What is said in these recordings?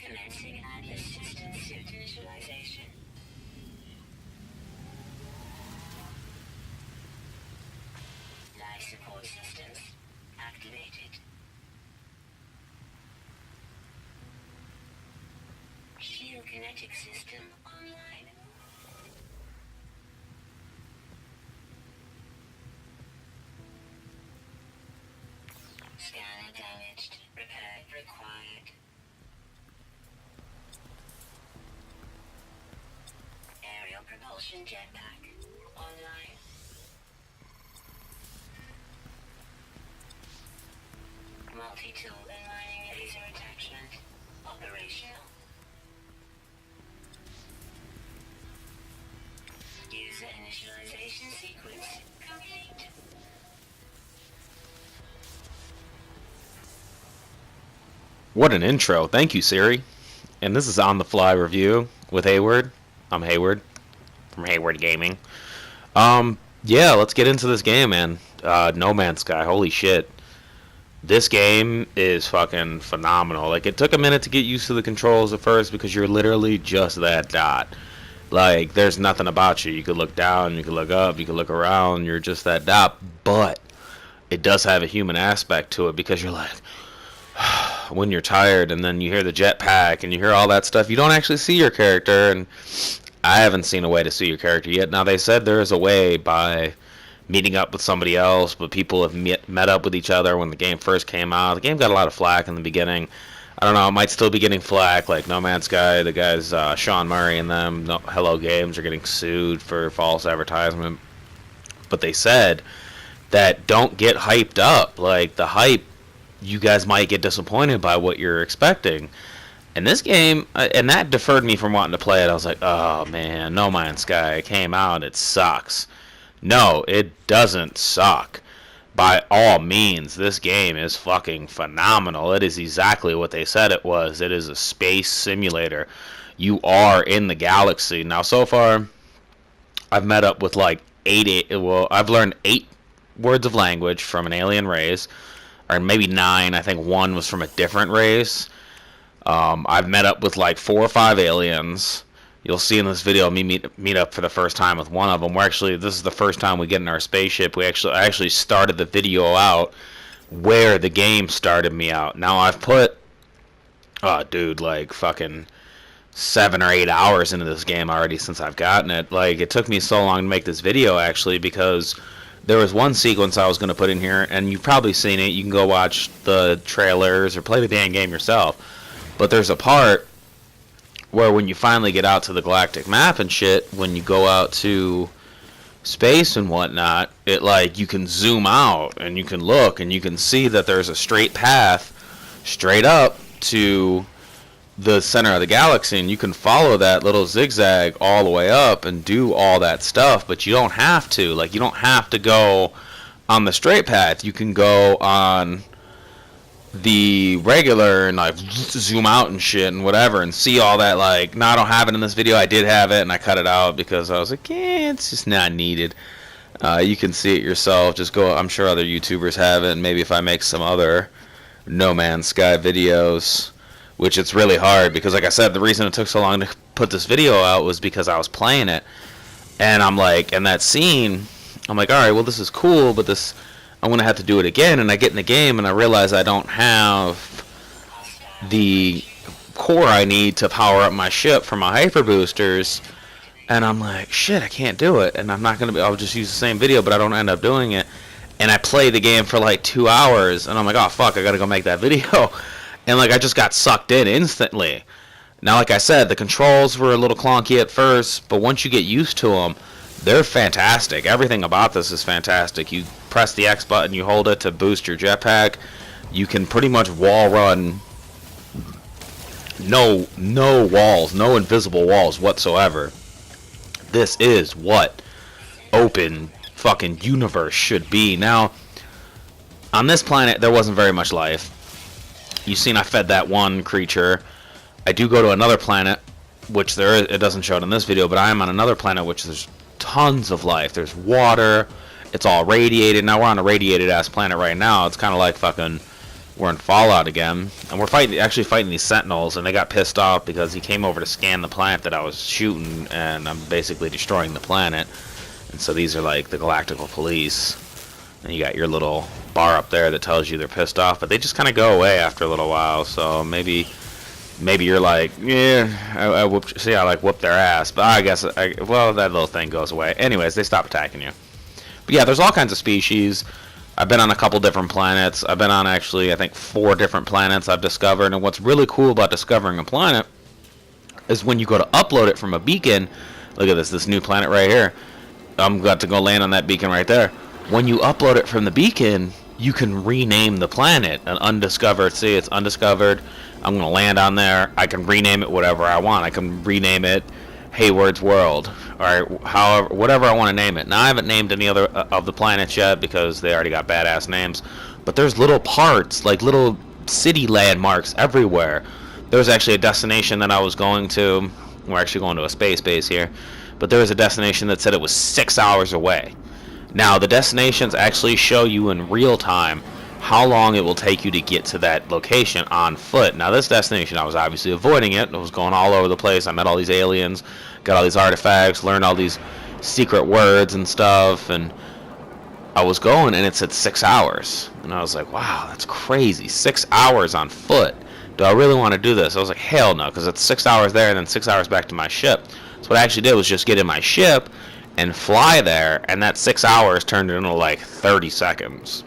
Commencing Atlas System Suit Initialization. Life support systems activated. Shield kinetic system online. Scanner damaged. Repair required. Aerial propulsion jetpack online. Multi-tool and mining laser attachment operational. User initialization sequence complete. What an intro. Thank you, Siri. And this is On the Fly Review with Hayward. I'm Hayward from Hayward Gaming. Yeah, let's get into this game, man. No Man's Sky. Holy shit. This game is fucking phenomenal. Like, it took a minute to get used to the controls at first because you're literally just that dot. Like, there's nothing about you. You could look down, you could look up, you could look around. You're just that dot. But it does have a human aspect to it because you're like, when you're tired and then you hear the jetpack and you hear all that stuff, you don't actually see your character, and I haven't seen a way to see your character yet. Now, they said there is a way by meeting up with somebody else, but people have met up with each other when the game first came out. The game got a lot of flack in the beginning. I don't know, it might still be getting flack, like No Man's Sky, the guys, Sean Murray and them, Hello Games, are getting sued for false advertisement. But they said that don't get hyped up. Like, the hype, you guys might get disappointed by what you're expecting. And this game, and that deferred me from wanting to play it. I was like, oh man, No Man's Sky came out, it sucks. No, it doesn't suck. By all means, this game is fucking phenomenal. It is exactly what they said it was. It is a space simulator. You are in the galaxy. Now, so far, I've met up with like I've learned 8 words of language from an alien race. Or maybe 9. I think 1 was from a different race. I've met up with like 4 or 5 aliens. You'll see in this video me meet up for the first time with one of them. This is the first time we get in our spaceship. I actually started the video out where the game started me out. Now I've put, like fucking 7 or 8 hours into this game already since I've gotten it. Like, it took me so long to make this video actually because there was one sequence I was going to put in here, and you've probably seen it. You can go watch the trailers or play the damn game yourself. But there's a part where when you finally get out to the galactic map and shit, when you go out to space and whatnot, it like you can zoom out and you can look and you can see that there's a straight path straight up to the center of the galaxy, and you can follow that little zigzag all the way up and do all that stuff, but you don't have to. Like, you don't have to go on the straight path. You can go on the regular and like zoom out and shit and whatever and see all that. Like, no, I don't have it in this video. I did have it and I cut it out because I was like, it's just not needed. You can see it yourself. Just go, I'm sure other YouTubers have it, and maybe if I make some other No Man's Sky videos, which it's really hard because, like I said, the reason it took so long to put this video out was because I was playing it, and I'm like, and that scene, I'm like, alright, well, this is cool, but this, I'm going to have to do it again. And I get in the game and I realize I don't have the core I need to power up my ship for my hyper boosters, and I'm like, shit, I can't do it, and I'm not going to be, I'll just use the same video, but I don't end up doing it. And I play the game for like 2 hours, and I'm like, oh fuck, I got to go make that video. And like, I just got sucked in instantly. Now, like I said, the controls were a little clunky at first, but once you get used to them, they're fantastic. Everything about this is fantastic. You press the X button, you hold it to boost your jetpack. You can pretty much wall run. No walls, no invisible walls whatsoever. This is what open fucking universe should be. Now, on this planet, there wasn't very much life. You've seen I fed that one creature. I do go to another planet, which there is, it doesn't show it in this video, but I am on another planet which there's tons of life. There's water. It's all radiated. Now we're on a radiated ass planet right now. It's kind of like fucking We're in Fallout again, and we're actually fighting these Sentinels, and they got pissed off because he came over to scan the planet that I was shooting, and I'm basically destroying the planet. And so these are like the Galactical Police, and you got your little bar up there that tells you they're pissed off, but they just kind of go away after a little while. So maybe you're like, yeah, I whooped, see, I like whooped their ass, but I guess, well, that little thing goes away. Anyways, they stop attacking you. But yeah, there's all kinds of species. I've been on a couple different planets. I've been on actually, I think, 4 different planets I've discovered. And what's really cool about discovering a planet is when you go to upload it from a beacon. Look at this new planet right here. I'm about to go land on that beacon right there. When you upload it from the beacon, you can rename the planet. An undiscovered, see, it's undiscovered. I'm going to land on there. I can rename it whatever I want. I can rename it Hayward's World, or however, whatever I want to name it. Now, I haven't named any other of the planets yet because they already got badass names, but there's little parts, like little city landmarks everywhere. There's actually a destination that I was going to. We're actually going to a space base here, but there was a destination that said it was 6 hours away. Now, the destinations actually show you in real time how long it will take you to get to that location on foot. Now, this destination, I was obviously avoiding it. I was going all over the place. I met all these aliens, got all these artifacts, learned all these secret words and stuff, and I was going, and it said 6 hours. And I was like, wow, that's crazy. 6 hours on foot. Do I really want to do this? I was like, hell no, because it's 6 hours there and then 6 hours back to my ship. So what I actually did was just get in my ship and fly there, and that 6 hours turned into like 30 seconds.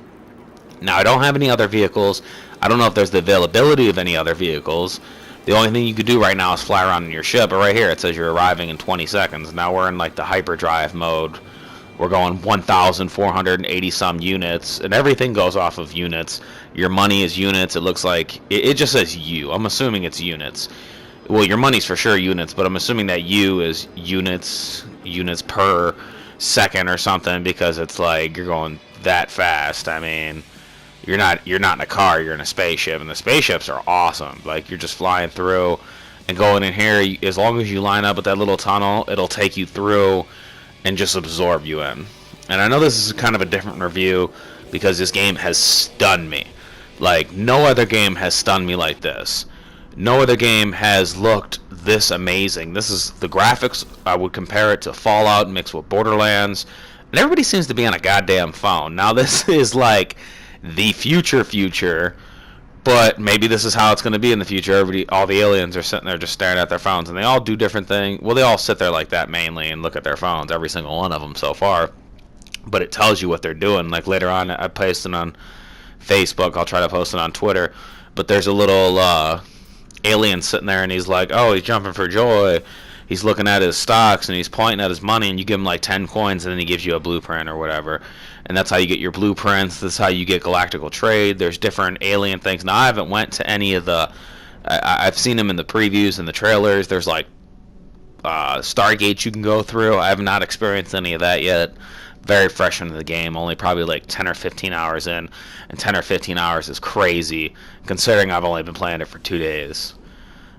Now, I don't have any other vehicles. I don't know if there's the availability of any other vehicles. The only thing you could do right now is fly around in your ship. But right here, it says you're arriving in 20 seconds. Now we're in like the hyperdrive mode. We're going 1,480 some units, and everything goes off of units. Your money is units. It looks like it just says U. I'm assuming it's units. Well, your money's for sure units, but I'm assuming that U is units per second or something, because it's like you're going that fast. I mean, you're not in a car, you're in a spaceship, and the spaceships are awesome. Like, you're just flying through and going in here. As long as you line up with that little tunnel, it'll take you through and just absorb you in. And I know this is kind of a different review because this game has stunned me. Like, no other game has stunned me like this. No other game has looked this amazing. This is the graphics. I would compare it to Fallout mixed with Borderlands. And everybody seems to be on a goddamn phone. Now, this is like the future, but maybe this is how it's going to be in the future. All the aliens are sitting there just staring at their phones, and they all do different things. Well, they all sit there like that mainly and look at their phones, every single one of them so far. But it tells you what they're doing. Like, later on, I posted on Facebook. I'll try to post it on Twitter. But there's a little alien sitting there, and he's like, oh, he's jumping for joy. He's looking at his stocks, and he's pointing at his money, and you give him like 10 coins, and then he gives you a blueprint or whatever. And that's how you get your blueprints. That's how you get galactical trade. There's different alien things. Now, I haven't went to any of the... I've seen them in the previews and the trailers. There's like Stargates you can go through. I have not experienced any of that yet. Very fresh into the game. Only probably like 10 or 15 hours in. And 10 or 15 hours is crazy, considering I've only been playing it for 2 days.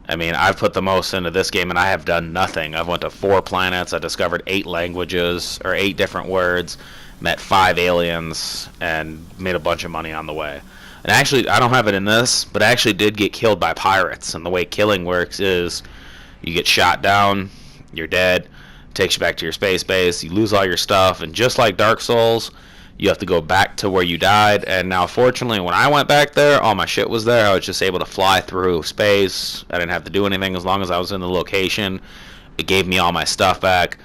I mean, I've put the most into this game, and I have done nothing. I've went to 4 planets. I discovered 8 languages, or 8 different words. Met 5 aliens, and made a bunch of money on the way. And actually, I don't have it in this, but I actually did get killed by pirates. And the way killing works is you get shot down, you're dead, takes you back to your space base, you lose all your stuff, and just like Dark Souls, you have to go back to where you died. And now, fortunately, when I went back there, all my shit was there. I was just able to fly through space. I didn't have to do anything as long as I was in the location. It gave me all my stuff back.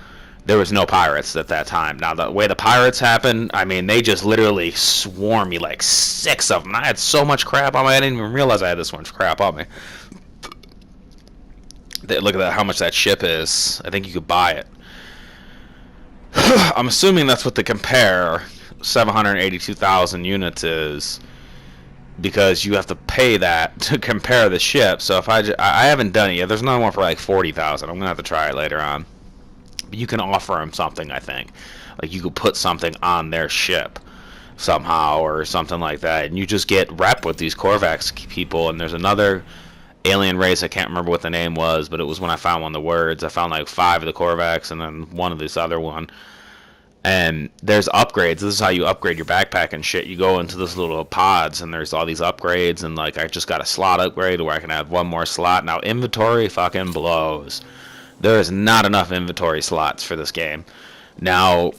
There was no pirates at that time. Now, the way the pirates happened, I mean, they just literally swarmed me, like 6 of them. I had so much crap on me, I didn't even realize I had this much crap on me. Look at that, how much that ship is. I think you could buy it. I'm assuming that's what the compare 782,000 units is, because you have to pay that to compare the ship. So if I haven't done it yet. There's another one for like 40,000. I'm gonna have to try it later on. But you can offer them something, I think. Like, you could put something on their ship somehow or something like that, and you just get rep with these Korvax people. And there's another alien race, I can't remember what the name was, but it was when I found one of the words. I found like 5 of the Korvax and then one of this other one. And there's upgrades. This is how you upgrade your backpack and shit. You go into this little pods, and there's all these upgrades. And like, I just got a slot upgrade where I can add one more slot. Now, inventory fucking blows. There is not enough inventory slots for this game. Now,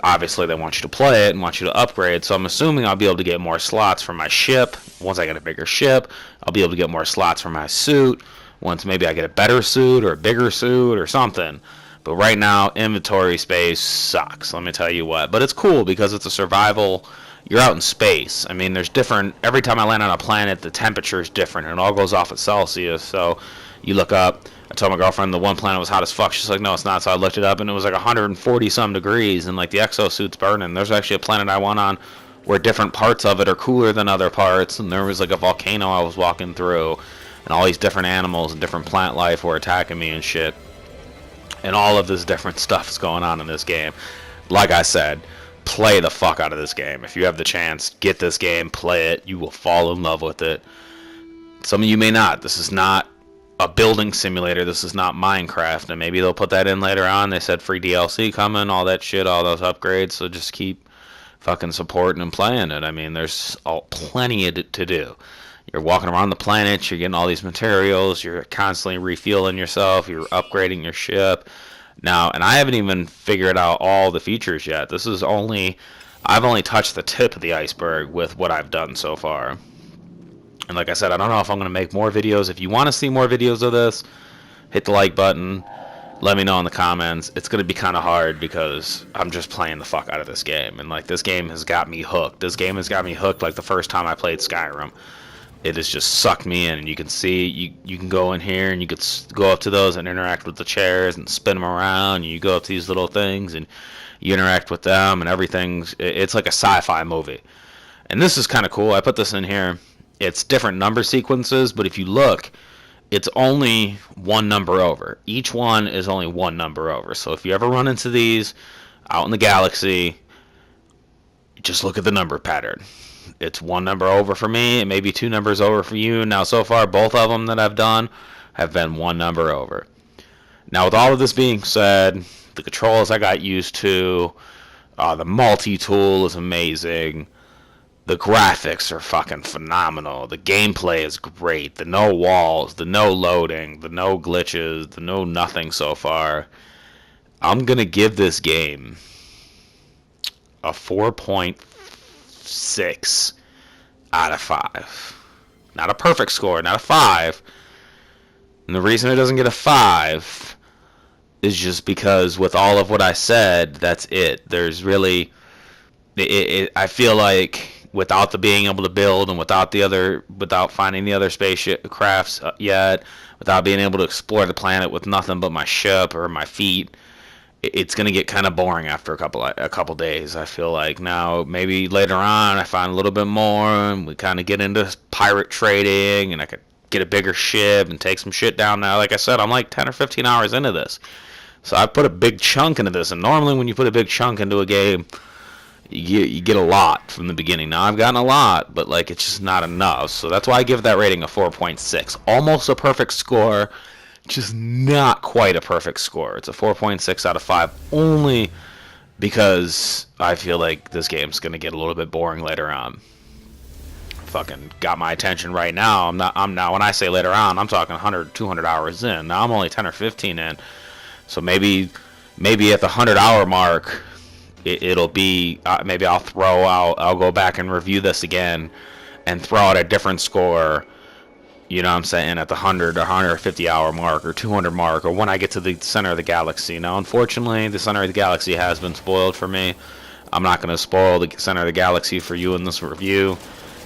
obviously, they want you to play it and want you to upgrade. So I'm assuming I'll be able to get more slots for my ship. Once I get a bigger ship, I'll be able to get more slots for my suit. Once maybe I get a better suit or a bigger suit or something. But right now, inventory space sucks, let me tell you what. But it's cool because it's a survival. You're out in space. I mean, there's different... Every time I land on a planet, the temperature is different. And it all goes off at Celsius. So you look up. I told my girlfriend the one planet was hot as fuck. She's like, no, it's not. So I looked it up, and it was like 140-some degrees. And, like, the exosuit's burning. There's actually a planet I went on where different parts of it are cooler than other parts. And there was, like, a volcano I was walking through. And all these different animals and different plant life were attacking me and shit. And all of this different stuff is going on in this game. Like I said, play the fuck out of this game. If you have the chance, get this game, play it. You will fall in love with it. Some of you may not. This is not a building simulator. This is not Minecraft. And maybe they'll put that in later on. They said free DLC coming, all that shit, all those upgrades. So just keep fucking supporting and playing it. I mean, there's plenty to do. You're walking around the planet, you're getting all these materials, you're constantly refueling yourself, you're upgrading your ship. Now, and I haven't even figured out all the features yet. I've only touched the tip of the iceberg with what I've done so far. And like I said, I don't know if I'm going to make more videos. If you want to see more videos of this, hit the like button. Let me know in the comments. It's going to be kind of hard because I'm just playing the fuck out of this game. And like, this game has got me hooked. This game has got me hooked like the first time I played Skyrim. It has just sucked me in, and you can see, you can go in here, and you could go up to those and interact with the chairs and spin them around, and you go up to these little things, and you interact with them, and it's like a sci-fi movie. And this is kind of cool. I put this in here. It's different number sequences, but if you look, it's only one number over. Each one is only one number over. So if you ever run into these out in the galaxy, just look at the number pattern. It's one number over for me, and maybe two numbers over for you. Now, so far, both of them that I've done have been one number over. Now, with all of this being said, the controls I got used to, the multi-tool is amazing. The graphics are fucking phenomenal. The gameplay is great. The no walls, the no loading, the no glitches, the no nothing so far. I'm going to give this game a 4.6 out of 5. Not a perfect score, not a 5. And the reason it doesn't get a 5 is just because with all of what I said, that's it. There's really... I feel like without the being able to build and without finding the other spaceship crafts yet, without being able to explore the planet with nothing but my ship or my feet, it's going to get kind of boring after a couple days. I feel like now maybe later on I find a little bit more and we kind of get into pirate trading and I could get a bigger ship and take some shit down. Now, like I said, I'm like 10 or 15 hours into this. So I put a big chunk into this, and normally when you put a big chunk into a game, you get a lot from the beginning. Now I've gotten a lot, but like it's just not enough. So that's why I give that rating a 4.6. Almost a perfect score, just not quite a perfect score. It's a 4.6 out of 5 only because I feel like this game's going to get a little bit boring later on. Fucking got my attention right now. I'm now when I say later on, I'm talking 100, 200 hours in. Now I'm only 10 or 15 in. So maybe at the 100-hour mark, it'll be maybe I'll go back and review this again and throw out a different score. You know what I'm saying, at the 100 or 150 hour mark or 200 mark, or when I get to the center of the galaxy. Now, unfortunately, the center of the galaxy has been spoiled for me. I'm not going to spoil the center of the galaxy for you in this review.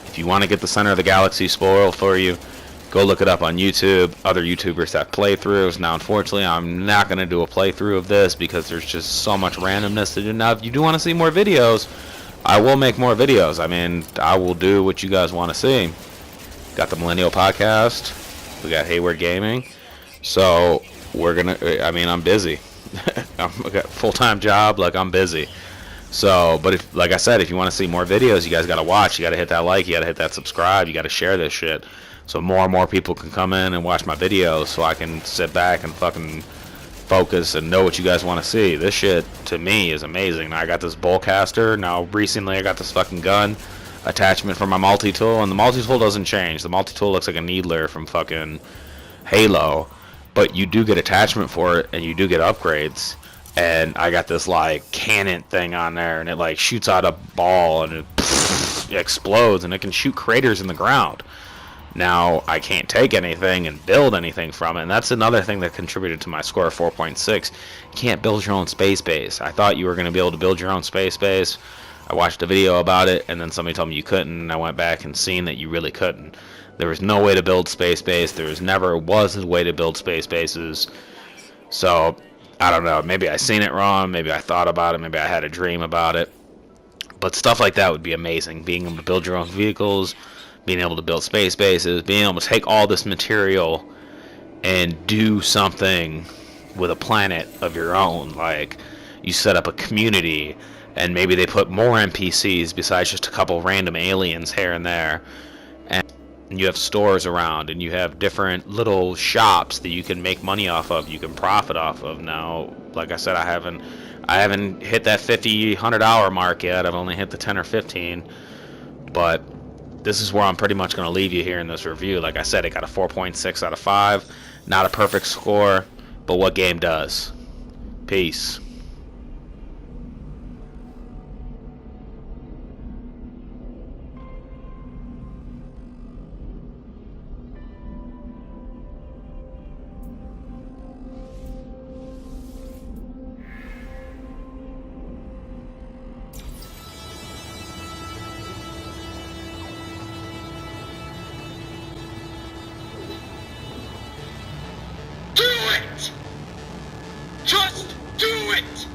If you want to get the center of the galaxy spoiled for you, go look it up on YouTube. Other YouTubers have playthroughs. Now, unfortunately, I'm not going to do a playthrough of this because there's just so much randomness to do. Now, if you do want to see more videos, I will make more videos. I mean, I will do what you guys want to see. Got the Millennial Podcast. We got Hayward Gaming. So, I'm busy. I got a full-time job, like I'm busy. So, but if, like I said, if you want to see more videos, you guys got to watch. You got to hit that like. You got to hit that subscribe. You got to share this shit. So more and more people can come in and watch my videos so I can sit back and fucking focus and know what you guys want to see. This shit, to me, is amazing. Now, I got this bowcaster. Now, recently, I got this fucking gun attachment for my multi-tool, and the multi-tool doesn't change. The multi-tool looks like a needler from fucking Halo, but you do get attachment for it, and you do get upgrades. And I got this, like, cannon thing on there, and it, like, shoots out a ball, and it explodes, and it can shoot craters in the ground. Now, I can't take anything and build anything from it, and that's another thing that contributed to my score of 4.6. You can't build your own space base. I thought you were going to be able to build your own space base. I watched a video about it, and then somebody told me you couldn't, and I went back and seen that you really couldn't. There was no way to build space base. There never was a way to build space bases. So, I don't know. Maybe I seen it wrong. Maybe I thought about it. Maybe I had a dream about it. But stuff like that would be amazing. Being able to build your own vehicles, being able to build space bases, being able to take all this material and do something with a planet of your own. Like, you set up a community, and maybe they put more NPCs besides just a couple random aliens here and there. And you have stores around, and you have different little shops that you can make money off of, you can profit off of. Now, like I said, I haven't hit that $50-$100 mark yet. I've only hit the 10 or 15. But this is where I'm pretty much going to leave you here in this review. Like I said, it got a 4.6 out of 5. Not a perfect score, but what game does? Peace. Just do it!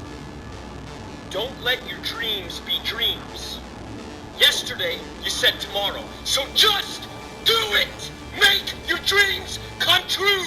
Don't let your dreams be dreams. Yesterday, you said tomorrow, so just do it! Make your dreams come true!